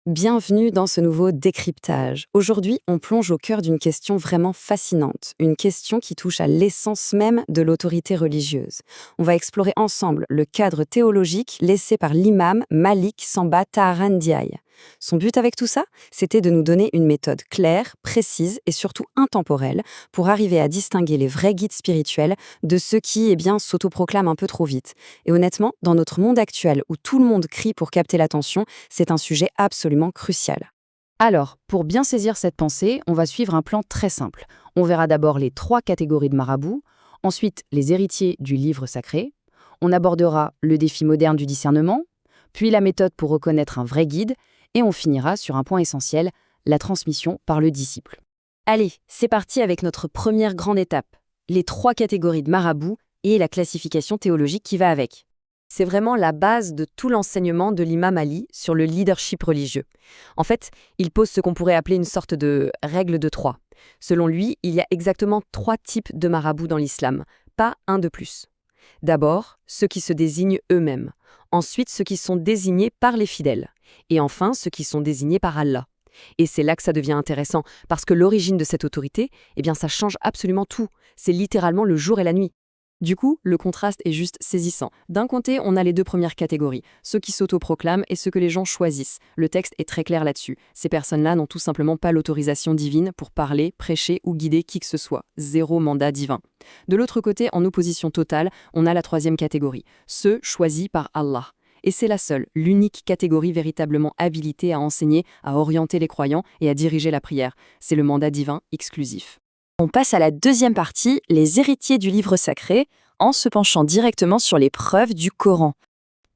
Bienvenue dans ce nouveau décryptage. Aujourd'hui, on plonge au cœur d'une question vraiment fascinante, une question qui touche à l'essence même de l'autorité religieuse. On va explorer ensemble le cadre théologique laissé par l'imam Malik Samba Taharan Ndiaye. Son but avec tout ça, c'était de nous donner une méthode claire, précise et surtout intemporelle pour arriver à distinguer les vrais guides spirituels de ceux qui, s'autoproclament un peu trop vite. Et honnêtement, dans notre monde actuel où tout le monde crie pour capter l'attention, c'est un sujet absolument crucial. Alors, pour bien saisir cette pensée, on va suivre un plan très simple. On verra d'abord les 3 catégories de marabouts, ensuite les héritiers du livre sacré, on abordera le défi moderne du discernement, puis la méthode pour reconnaître un vrai guide, et on finira sur un point essentiel, la transmission par le disciple. Allez, c'est parti avec notre première grande étape, les 3 catégories de marabouts et la classification théologique qui va avec. C'est vraiment la base de tout l'enseignement de l'imam Ali sur le leadership religieux. En fait, il pose ce qu'on pourrait appeler une sorte de règle de 3. Selon lui, il y a exactement 3 types de marabouts dans l'islam, pas un de plus. D'abord, ceux qui se désignent eux-mêmes. Ensuite, ceux qui sont désignés par les fidèles. Et enfin, ceux qui sont désignés par Allah. Et c'est là que ça devient intéressant, parce que l'origine de cette autorité, ça change absolument tout. C'est littéralement le jour et la nuit. Du coup, le contraste est juste saisissant. D'un côté, on a les 2 premières catégories, ceux qui s'autoproclament et ceux que les gens choisissent. Le texte est très clair là-dessus. Ces personnes-là n'ont tout simplement pas l'autorisation divine pour parler, prêcher ou guider qui que ce soit. Zéro mandat divin. De l'autre côté, en opposition totale, on a la 3e catégorie, ceux choisis par Allah. Et c'est la seule, l'unique catégorie véritablement habilitée à enseigner, à orienter les croyants et à diriger la prière. C'est le mandat divin exclusif. On passe à la deuxième partie, les héritiers du livre sacré, en se penchant directement sur les preuves du Coran.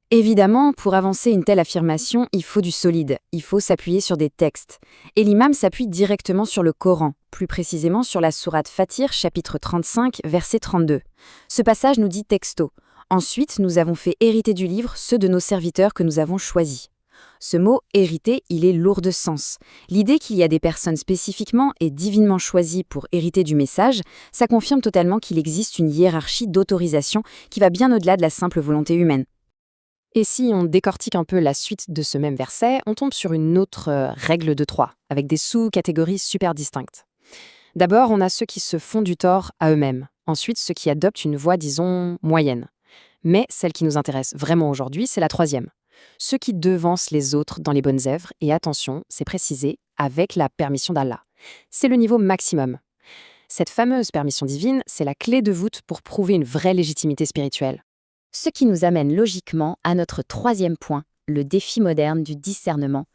Évidemment, pour avancer une telle affirmation, il faut du solide, il faut s'appuyer sur des textes. Et l'imam s'appuie directement sur le Coran, plus précisément sur la sourate Fatir, chapitre 35, verset 32. Ce passage nous dit texto. Ensuite, nous avons fait hériter du livre ceux de nos serviteurs que nous avons choisis. Ce mot « hériter », il est lourd de sens. L'idée qu'il y a des personnes spécifiquement et divinement choisies pour hériter du message, ça confirme totalement qu'il existe une hiérarchie d'autorisation qui va bien au-delà de la simple volonté humaine. Et si on décortique un peu la suite de ce même verset, on tombe sur une autre règle de 3, avec des sous-catégories super distinctes. D'abord, on a ceux qui se font du tort à eux-mêmes. Ensuite, ceux qui adoptent une voie, disons, moyenne. Mais celle qui nous intéresse vraiment aujourd'hui, c'est la 3e. Ceux qui devancent les autres dans les bonnes œuvres, et attention, c'est précisé, avec la permission d'Allah. C'est le niveau maximum. Cette fameuse permission divine, c'est la clé de voûte pour prouver une vraie légitimité spirituelle. Ce qui nous amène logiquement à notre 3e point, le défi moderne du discernement,